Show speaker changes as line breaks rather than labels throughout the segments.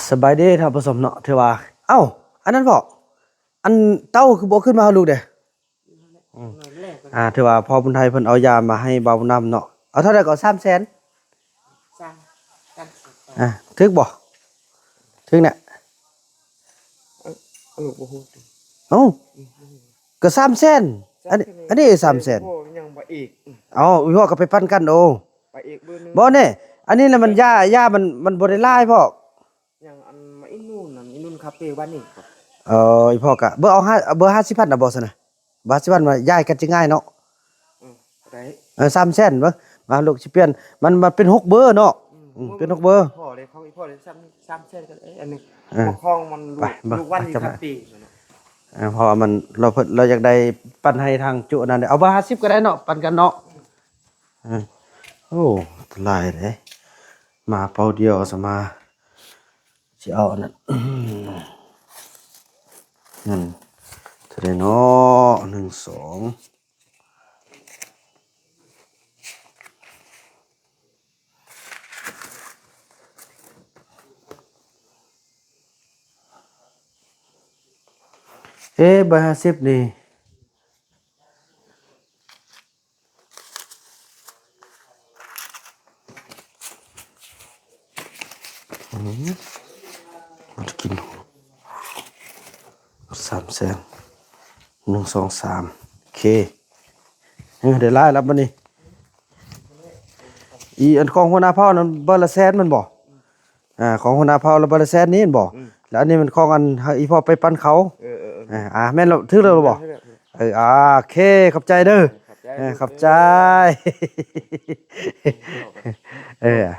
สบายดีท่านผู้ชมเนาะถือว่าเอ้าอันนั้นบ่อันเต้าคือบ่ขึ้นมาหาลูกเด้ถือว่าพ่อบุญไทยเพิ่นเอายามาให้เบาน้ำเนาะเอาเท่าใดก็300,000ถึกบ่ถึกเนี่ยเอ้าก็300,000อันนี้300,000
ยังบ่อีก
อีพ่อก็ไปปั้นกันโอ
ไปอีกเบอร์นึง
บ่แน่อันนี้น่ะมันยามันบ่ได้หลายพ่อ
ยังอันมาอีนู่นคาเฟ่บ้านนี่
อีพ่อก็เบอร์เอา5เบอร์50,000น่ะบ่ซั่นน่ะบาท10,000มาย้ายกันสิง่ายเนาะ
ได้
300,000เบิ่งมาลูกสิเปลี่ยนมันเป็น6เบอร์เนาะเป็น6เบอร์
พ่อเลย3เส้นกันอันนี้บ่คล้องมันลูกวันนี่ครับปี
เพราะว่ามันเราอยากได้ปั้นให้ทางจุนั่นเอาเบอร์50ก็ได้เนาะปั้นกันเนาะโอ้หลายเด้มาเป่าเดียวซะมาสิเอาอันนั้นนั่นเท่าใดเนาะ1 2เบอร์50นี่มันกิน300,000 1 2 3โอเคได้หลายแล้วบัดนี้อันของหัวหน้าเผ่านั้นเบอร์ละแสนมันบ่ของหัวหน้าเผ่าละเบอร์ละแสนนี่บ่แล้วอันนี้มันของอันอีพ่อไปปั้นเขาแม่นแล้วถือแล้วบ่โอเคขอบใจเด้อขอบใจ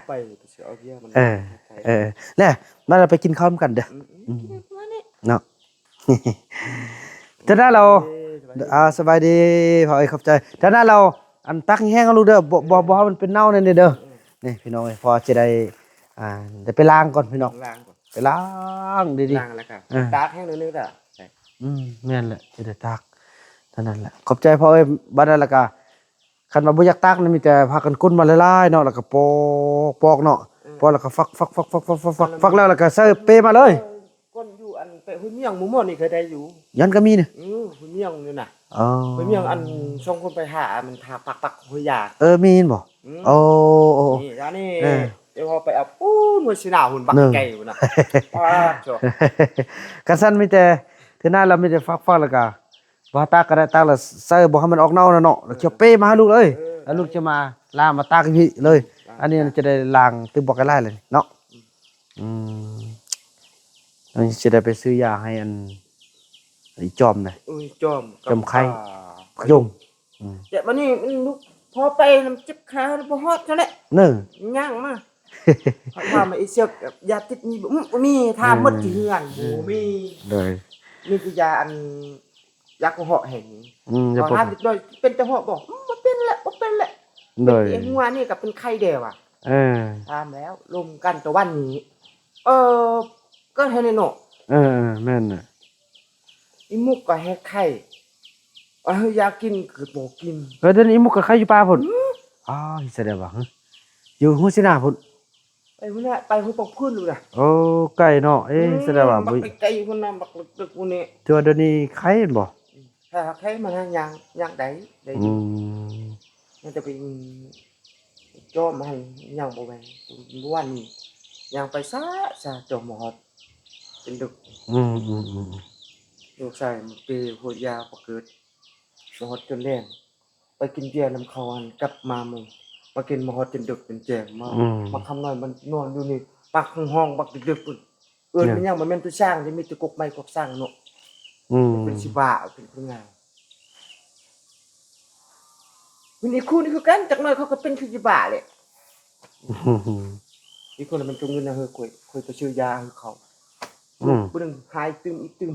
ไปสิเอาเบียร์มัน
แน่มาเราไปกินข้าวกันเด้อเนาะจะได้เราสบายดีพ่อขอบใจถ้านั้นเราอันตักแห้งเอาลูกเด้อบ่ให้มันเป็นเน่านั่นเด้อนี่พี่น้องพอจะได้ได้ไปล้างก่อนพี่น้องไปล้างดี
ล้างแล้วก็ตากแห้งนึงๆจ้ะ
แม่นแหละจะได้ตักเท่านั้นแหละขอบใจพ่อบัดนั้นแล้วก็คันว่าบ่อยากตักนี่มีแต่พากันก้นมาหลายๆเนาะแล้วก็ปอกเนาะพอแล้วก็ฟักแล้วก็ใส่เปมาเลย
ก้นอยู่อันไปหุ้ยเมี่ยงหมูหม้อนี่เคยได้อยู่
ยันก็มีนี่
หุ้ยเมี่ยงนี่น่ะหุ้ยเมี่ยงอันส่งคนไปหามันทาปักหุ้ยยา
มีนบ่
นี่ร้านนี้เดี๋ยวพอไปเอาปูนมื้อสิหน้าหุ่นบักไก่พุ่นน่ะ
กันซั่นมีแต่เทื่อหน้าเรามีแต่ฟักแล้วก็บ่ตักก็ได้ตักแล้วใส่บ่ให้มันออกเน่าเนาะแล้วเขียวเป้มาให้ลูกเลยแล้วลูกจะมาล้างมาตักให้พี่เลยอันนี้จะได้ล้างตึกบ่กันหลายเลยเนาะอันนี้จะได้ไปซื้อยาให้อันอีจอมน่ะ
จอม
ไข้ยง
แต่บัดนี้ลูกพอไปน้ำเจ็บขาบ่ฮอดเท่านั้นย่างมาว่ามาอีเสียกยาติดมีทาหมดที่เฮือนมี
เลย
มีคือยาอันยาก็เหาะแห่งพอทาติดด้วยเป็นจะเหาะบอกบ่เป็นแหละเลยเอ็งว่านี่ก็เป็นไข้เดียวทามแล้วลมกันตะวันนี้ก็ให้ในเนาะ
แม่นน่ะ
อีมุกก็แฮไข้อยากกินคือบ่กิน
เดี๋ยวนี้มุกก็ไข้อยู่ป่าพุ่นแสดงว่าอยู่ฮู้สินาพุ่น
ไปพุ่นน่ะไปฮู้ปอกพื้นอยู่น่ะ
ไกลเนาะแสดงว่า
บ่ไกลพุ่นน่ะบักลึกๆพุ่นนี่
เดี๋ยวนี้ไข้บ่
ถ้าไข้มันย่างได้มันจะเป็นจอมให้ย่างบ่แม่นบ่วันนี้ย่างไปซะจอมหอดเป็นดึกลูกชายมันไปหัวยาบ่เกิดบ่ฮอดจนแล่นไปกินเบียร์นำเขาอันกลับมามึงมากินบ่ฮอดจนดึกเป็นแจ้งมาคำน้อยมันนอนอยู่นี่ปักห้องบักดึกๆพุ่นมันยังบ่แม่นตัวสร้างที่มีแต่กกไม้กกสร้างเนาะเป็นสิบ้าเป็นผู้งามวันนี้คู่นี่คือกันจักหน่อยเขาก็เป็นคือสิบ้าแหละอีกคนมันจงเงินนะคุยไปซื้อยาให้เขาบ่ดึงหายตึมอีกตึม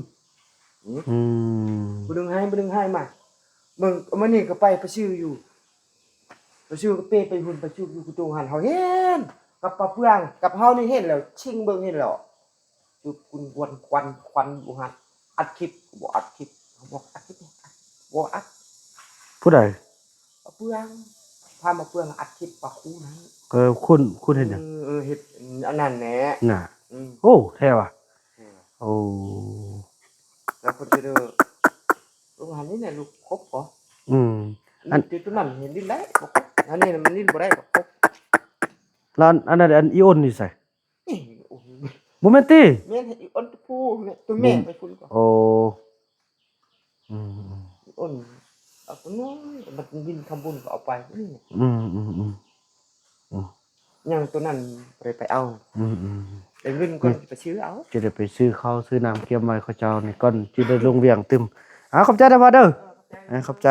บ่ดึงให้มามึงมื้อนี้ก็ไปซื้ออยู่ไปซื้อก็เป้ไปหุ่นไปซื้ออยู่กูตรงหันเฮาเห็นกับปะเฟืองกับเฮานี่เห็นแล้วชิงเบิ่งเห็นแล้วจุดคุณวนควันอยู่หั่นอัดคลิปบ่อัดคลิปบอกอัดคลิปบ่อัด
ผู้ใด
ปะเฟืองพามาเฟืองอัดคลิปปะคูนั้น
คุณเห็นหยัง
เฮ็ดอันนั้นแหละ
น่ะ
อืม
โอ้แท้ว่ะโอ้
แล้วคนจะเด้อลูกหันนี่น่ะลูกครบบ่
อืม อั
อั
น
นตัวนั้นเห็นดินได้บ่ครบอันนี้น่ะมันดินบ่ได้บ่ครบ
ร้านอันนั้นอันอีโอนนี่ใส่
นี่โอ้โห
บ่แม่นติ
แม่นอีอ้นตัวผู้เนี่ยตัวแม่ไปพุ่นก่อน
โอ้อืม
อีอ้นเอาตัวน้อยมันดินทำบุญก็เอาไปนี่
อืมอืมอืม
ยังตัวนั้นบ่ได้ไปเอา
อืมอืม
ได้เงินก่อนไปซื้อเอา
จะได้ไปซื้อข้าวซื้อน้ำเกี๊ยวไม้ข้าวเจ้านี่ก่อนสิได้ลงเวียงตึมขอบใจเด้อพ่อเด้อขอบใจ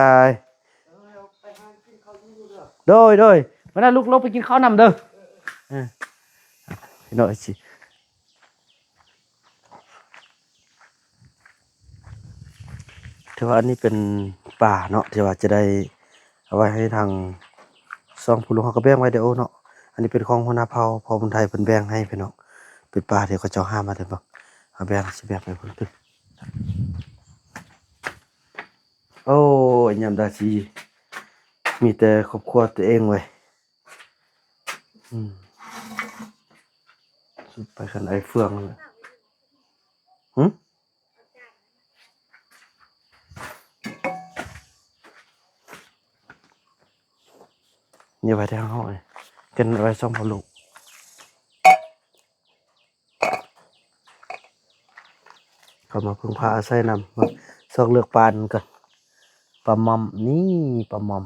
ไปหากินข้าวอยู่เด้อ
โดยวันนั้นลูกลงไปกินข้าวนำเด้อพี่น้อยสิถือว่าอันนี้เป็นป่าเนาะที่ว่าจะได้เอาไว้ให้ทางซองผู้ลุงเขาก็แบ่งไว้เด้อโอ้เนาะอันนี้เป็นของหัวหน้าเผ่าพอคนไทยเพิ่นแบ่งให้พี่น้องเป็นป่าที่เขาเจ้าห้ามมาเด้อบ่เอาแบ่งสิแบ่งให้เพิ่นตึกโอ้ยยามใดสิมีแต่ครอบครัวตัวเองเว้ยสุดไปคันไอ้เฟืองนั่นแหละหึนี่ไว้ทางเฮาเลยกันไว้ซ่อมพอลูกเขามาพึ่งพาอาศัยนำมาซอกเลือกปานกันปลาหม่อมนี่ปลาหม่อม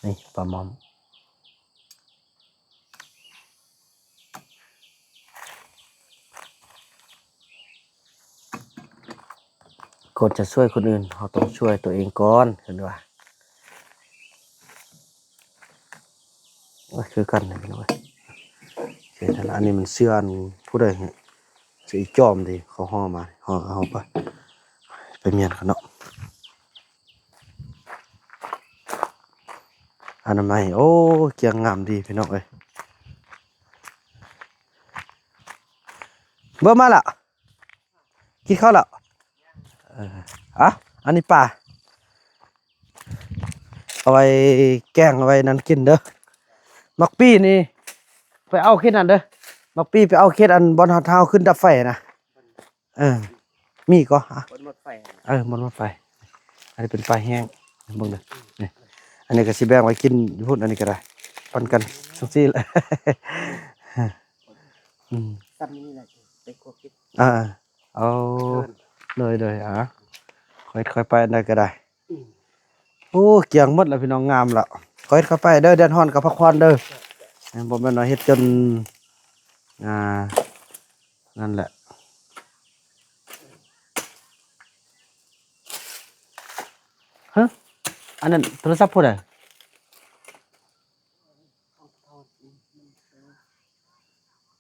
นี่ปลาหม่อมก่อนจะช่วยคนอื่นเราต้องช่วยตัวเองก่อนเห็นว่าคือกันนะพี่น้อยเห็นอันนี้มันเสื้ออันผู้ใดเนี่ยสีจอมดีเขาห่อมาห่อเอาไปเมียนกันเนาะอนามัยโอ้เกียงงามดีพี่น้องเอ้ยเบิ่มมาละกินข้าวละอันนี้ป่าเอาไว้แกงเอาไว้นั่นกินเด้อมักปี้นี่ไปเอาขึ้นนั่นเด้อมักปี้ไปเอาเข็ดอันบนหาเท้าขึ้นดับไฟนะมีก็
บนรถไฟ
บนรถไฟอันนี้เป็นปลาแห้งเบิ่งเด้อนี่อันนี้ก็สิแบ่งไว้กินอยู่พุ่นอันนี้ก็ได้ปันกันจังซี่แหละ
ซ้ำนี่แหละไปกวกิน
เอาเลยค่อยไปอันใดก็ได้โอ้เกี่ยงหมดแล้วพี่น้องงามแล้วค่อยเข้าไปเด้อแดนฮ้อนกับพักผ่อนเด้อบ่แม่นว่าเฮ็ดจนนั่นแหละฮะอันนั้นโทรศัพท์ผู้ใด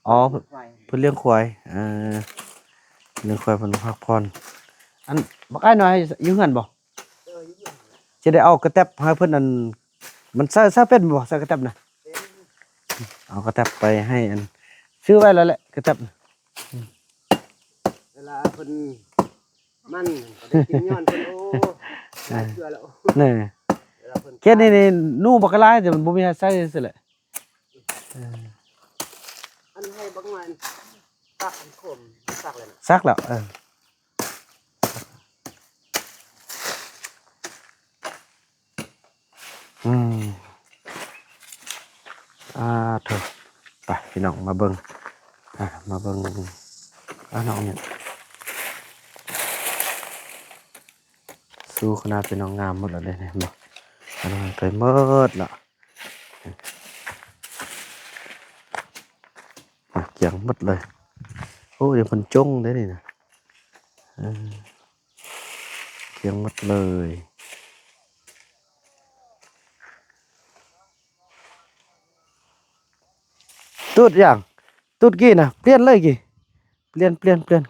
อ๋อเพิ่นเลี้ยงควายเลี้ยงควายเพิ่นพักผ่อนอันบักอ้ายน้อยอยู่เฮือนบ่จะได้เอากระแตบให้เพิ่นอันมันซะเป็นบ่ซะกระแตบน่ะเอากระแตบไปให้อันซื้อไว้แล้วแหละกระแตบ
เวลาเพิ่นมันก็ได้กินย้อนเพิ่นโอ้หลายเทื่อแล้ว
นี่
เวลาเพิ่น
เฮ็ดนี่นู่บักหลายแต่มันบ่มีให้ใช้ซื่อแหละ
อันให้บางวันตักอันขมตักเลยนะ
ซักแล้วอืมเถอะไปพี่น้องมาเบิ่งมาเบิ่งน้องเนี่ยสู้ขนาดเป็นน้องงามหมดแล้วเนี่ยบ่อันนั้นไปหมดละเกี่ยงหมดเลยโอ้เดี๋ยวมันจงได้นี่นะเกี่ยงหมดเลยตูดอย่างตูดกี่นะเปลี่ยนเลยกี่เปลี่ยน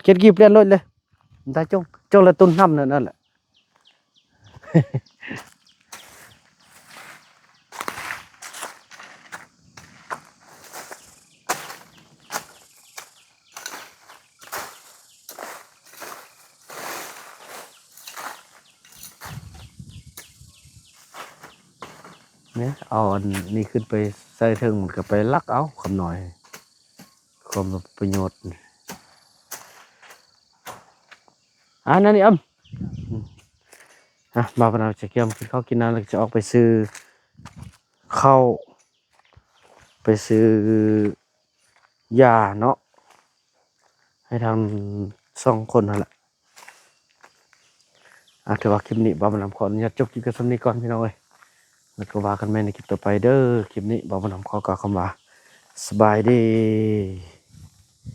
เขียนกี่เปลี่ยนเลยได้จงละตุนทำนั่นแหละ เนี่ยเอาอันนี้ขึ้นไปใส่เทิงมันก็ไปลักเอาคำหน่อยความประโยชน์นั่นนี่มาพนักจะเกี่ยมกินข้าวกินน้ำแล้วจะออกไปซื้อข้าวไปซื้อยาเนาะให้ทาง2 คนนั่นแหละถือว่าคลิปนี้บ่าวบ่นำขออนุญาตจบคลิปกันสำนี้ก่อนพี่น้องเอ้ยแล้วก็ว่ากันใหม่ในคลิปต่อไปเด้อคลิปนี้บ่าวบ่นำขอกล่าวคำว่าสบายดี